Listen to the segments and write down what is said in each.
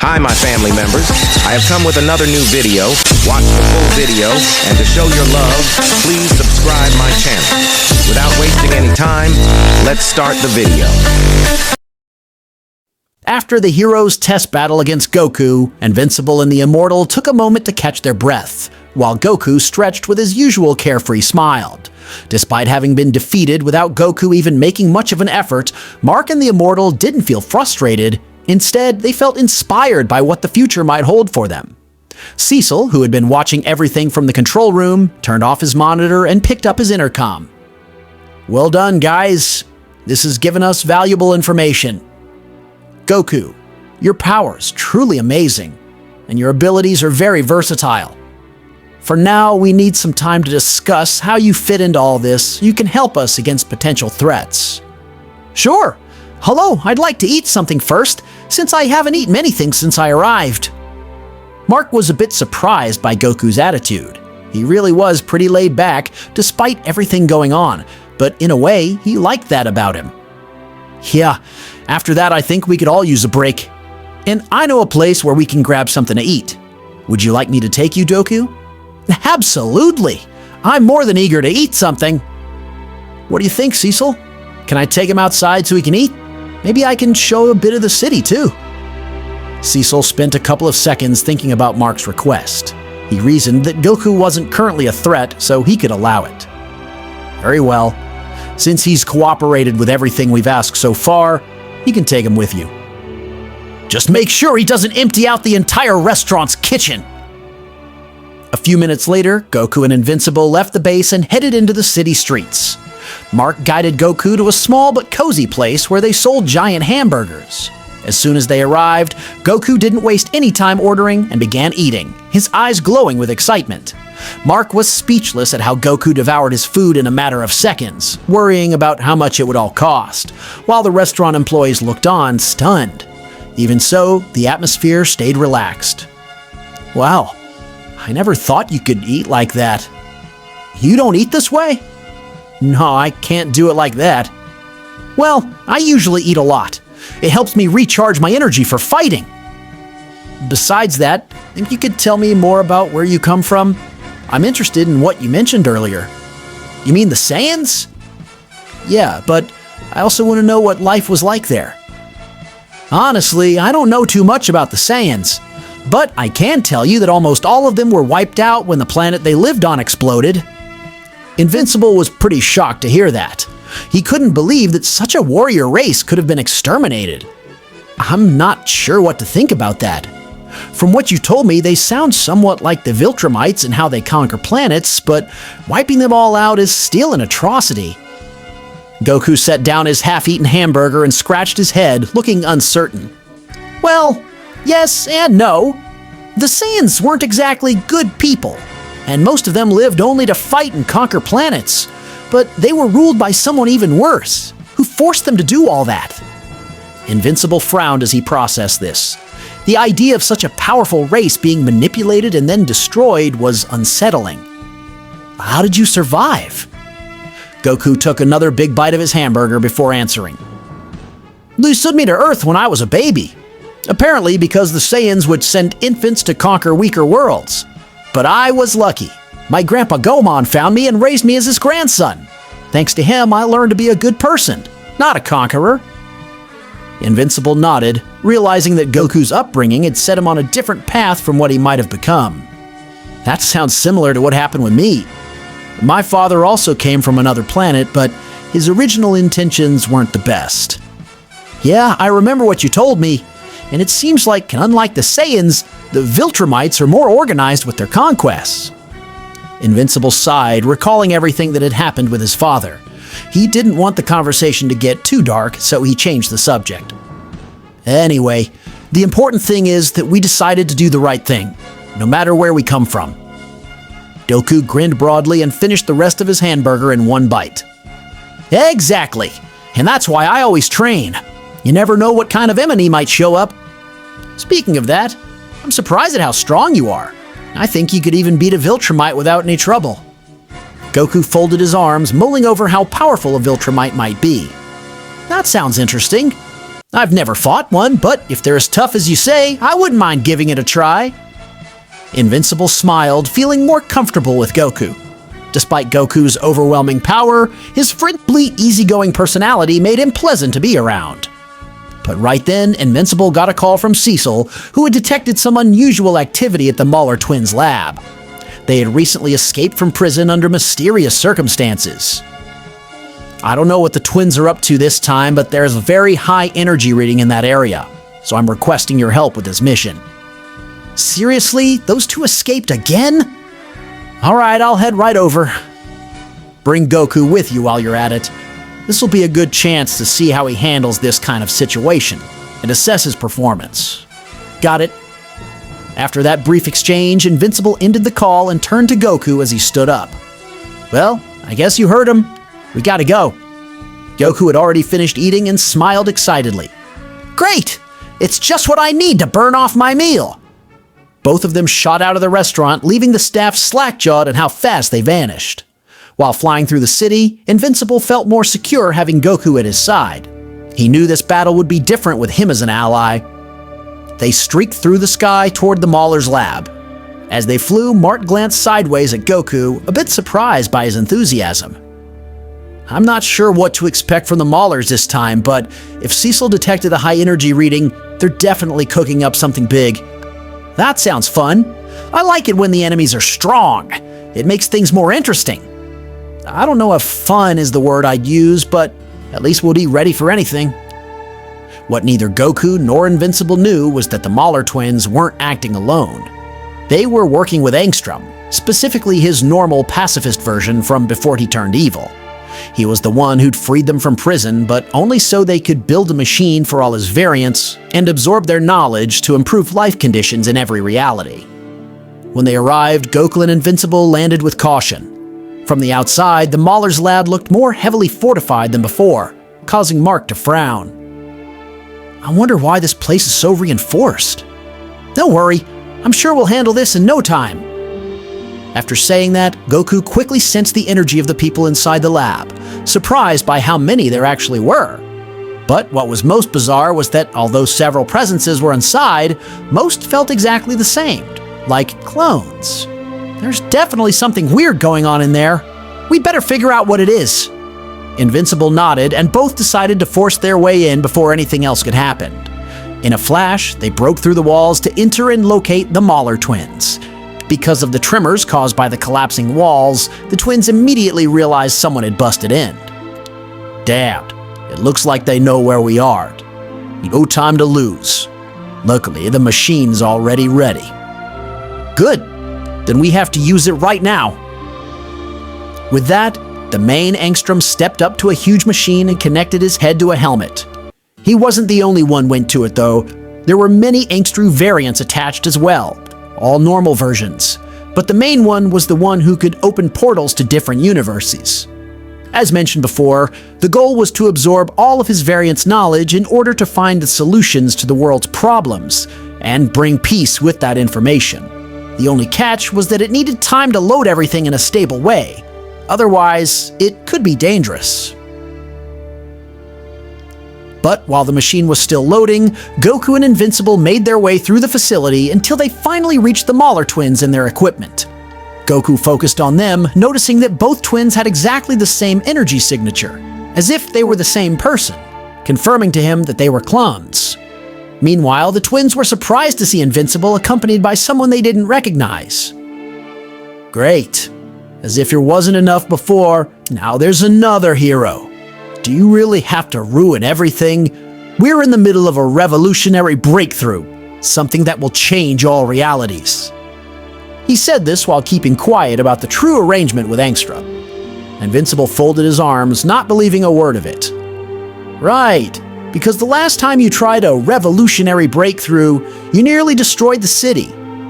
Hi, my family members. I have come with another new video. Watch the full video, and to show your love, please subscribe my channel. Without wasting any time, let's start the video. After the heroes' test battle against Goku, Invincible and the Immortal took a moment to catch their breath, while Goku stretched with his usual carefree smile. Despite having been defeated without Goku even making much of an effort, Mark and the Immortal didn't feel frustrated. Instead, they felt inspired by what the future might hold for them. Cecil, who had been watching everything from the control room, turned off his monitor and picked up his intercom. "Well done, guys. This has given us valuable information. Goku, your power's truly amazing, and your abilities are very versatile. For now, we need some time to discuss how you fit into all this. You can help us against potential threats." "Sure. Hello, I'd like to eat something first, since I haven't eaten anything since I arrived." Mark was a bit surprised by Goku's attitude. He really was pretty laid back, despite everything going on, but in a way, he liked that about him. "Yeah, after that I think we could all use a break. And I know a place where we can grab something to eat. Would you like me to take you, Goku?" "Absolutely! I'm more than eager to eat something." "What do you think, Cecil? Can I take him outside so he can eat? Maybe I can show a bit of the city, too." Cecil spent a couple of seconds thinking about Mark's request. He reasoned that Goku wasn't currently a threat, so he could allow it. "Very well. Since he's cooperated with everything we've asked so far, you can take him with you. Just make sure he doesn't empty out the entire restaurant's kitchen." A few minutes later, Goku and Invincible left the base and headed into the city streets. Mark guided Goku to a small but cozy place where they sold giant hamburgers. As soon as they arrived, Goku didn't waste any time ordering and began eating, his eyes glowing with excitement. Mark was speechless at how Goku devoured his food in a matter of seconds, worrying about how much it would all cost, while the restaurant employees looked on, stunned. Even so, the atmosphere stayed relaxed. "Wow, I never thought you could eat like that. You don't eat this way?" "No, I can't do it like that." "Well, I usually eat a lot. It helps me recharge my energy for fighting." "Besides that, think you could tell me more about where you come from? I'm interested in what you mentioned earlier." "You mean the Saiyans?" "Yeah, but I also want to know what life was like there." "Honestly, I don't know too much about the Saiyans. But I can tell you that almost all of them were wiped out when the planet they lived on exploded." Invincible was pretty shocked to hear that. He couldn't believe that such a warrior race could have been exterminated. "I'm not sure what to think about that. From what you told me, they sound somewhat like the Viltrumites and how they conquer planets, but wiping them all out is still an atrocity." Goku set down his half-eaten hamburger and scratched his head, looking uncertain. "Well, yes and no. The Saiyans weren't exactly good people, and most of them lived only to fight and conquer planets. But they were ruled by someone even worse, who forced them to do all that." Invincible frowned as he processed this. The idea of such a powerful race being manipulated and then destroyed was unsettling. "How did you survive?" Goku took another big bite of his hamburger before answering. "They sent me to Earth when I was a baby. Apparently because the Saiyans would send infants to conquer weaker worlds. But I was lucky. My grandpa Gomon found me and raised me as his grandson. Thanks to him, I learned to be a good person, not a conqueror." Invincible nodded, realizing that Goku's upbringing had set him on a different path from what he might have become. "That sounds similar to what happened with me. My father also came from another planet, but his original intentions weren't the best." "Yeah, I remember what you told me. And it seems like, unlike the Saiyans, the Viltrumites are more organized with their conquests." Invincible sighed, recalling everything that had happened with his father. He didn't want the conversation to get too dark, so he changed the subject. "Anyway, the important thing is that we decided to do the right thing, no matter where we come from." Goku grinned broadly and finished the rest of his hamburger in one bite. "Exactly, and that's why I always train. You never know what kind of enemy might show up. Speaking of that, I'm surprised at how strong you are. I think you could even beat a Viltrumite without any trouble." Goku folded his arms, mulling over how powerful a Viltrumite might be. "That sounds interesting. I've never fought one, but if they're as tough as you say, I wouldn't mind giving it a try. Invincible smiled, feeling more comfortable with Goku. Despite Goku's overwhelming power, his friendly, easygoing personality made him pleasant to be around. But right then, Invincible got a call from Cecil, who had detected some unusual activity at the Mauler twins' lab. They had recently escaped from prison under mysterious circumstances. I don't know what the twins are up to this time, but there's a very high energy reading in that area, so I'm requesting your help with this mission. Seriously? Those two escaped again? Alright, I'll head right over. Bring Goku with you while you're at it. This will be a good chance to see how he handles this kind of situation and assess his performance. Got it? After that brief exchange, Invincible ended the call and turned to Goku as he stood up. Well, I guess you heard him. We gotta go. Goku had already finished eating and smiled excitedly. Great! It's just what I need to burn off my meal. Both of them shot out of the restaurant, leaving the staff slack-jawed at how fast they vanished. While flying through the city, Invincible felt more secure having Goku at his side. He knew this battle would be different with him as an ally. They streaked through the sky toward the Mauler's lab. As they flew, Mart glanced sideways at Goku, a bit surprised by his enthusiasm. I'm not sure what to expect from the Maulers this time, but if Cecil detected a high energy reading, they're definitely cooking up something big. That sounds fun. I like it when the enemies are strong. It makes things more interesting. I don't know if fun is the word I'd use, but at least we'll be ready for anything. What neither Goku nor Invincible knew was that the Mauler twins weren't acting alone. They were working with Angstrom, specifically his normal pacifist version from before he turned evil. He was the one who'd freed them from prison, but only so they could build a machine for all his variants and absorb their knowledge to improve life conditions in every reality. When they arrived, Goku and Invincible landed with caution. From the outside, the Mauler's lab looked more heavily fortified than before, causing Mark to frown. I wonder why this place is so reinforced. Don't worry, I'm sure we'll handle this in no time. After saying that, Goku quickly sensed the energy of the people inside the lab, surprised by how many there actually were. But what was most bizarre was that although several presences were inside, most felt exactly the same, like clones. There's definitely something weird going on in there. We'd better figure out what it is. Invincible nodded, and both decided to force their way in before anything else could happen. In a flash, they broke through the walls to enter and locate the Mauler twins. Because of the tremors caused by the collapsing walls, the twins immediately realized someone had busted in. Damn, it looks like they know where we are. No time to lose. Luckily, the machine's already ready. Good, then we have to use it right now. With that, the main Angstrom stepped up to a huge machine and connected his head to a helmet. He wasn't the only one went to it though. There were many Angstrom variants attached as well, all normal versions, but the main one was the one who could open portals to different universes. As mentioned before, the goal was to absorb all of his variants' knowledge in order to find the solutions to the world's problems and bring peace with that information. The only catch was that it needed time to load everything in a stable way. Otherwise, it could be dangerous. But while the machine was still loading, Goku and Invincible made their way through the facility until they finally reached the Mauler twins and their equipment. Goku focused on them, noticing that both twins had exactly the same energy signature, as if they were the same person, confirming to him that they were clones. Meanwhile, the twins were surprised to see Invincible accompanied by someone they didn't recognize. Great. As if it wasn't enough before, now there's another hero. Do you really have to ruin everything? We're in the middle of a revolutionary breakthrough, something that will change all realities. He said this while keeping quiet about the true arrangement with Angstrom. Invincible folded his arms, not believing a word of it. Right, because the last time you tried a revolutionary breakthrough, you nearly destroyed the city.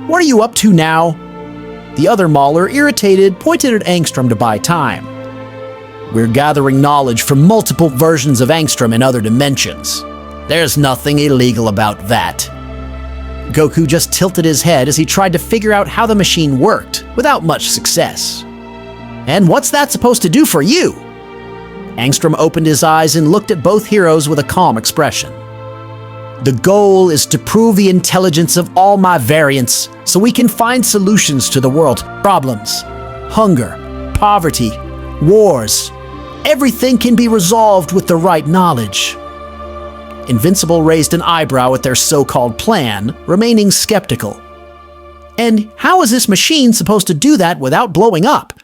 What are you up to now? The other Mauler, irritated, pointed at Angstrom to buy time. We're gathering knowledge from multiple versions of Angstrom in other dimensions. There's nothing illegal about that. Goku just tilted his head as he tried to figure out how the machine worked, without much success. And what's that supposed to do for you? Angstrom opened his eyes and looked at both heroes with a calm expression. The goal is to prove the intelligence of all my variants so we can find solutions to the world's problems. Hunger, poverty, wars. Everything can be resolved with the right knowledge. Invincible raised an eyebrow at their so-called plan, remaining skeptical. And how is this machine supposed to do that without blowing up?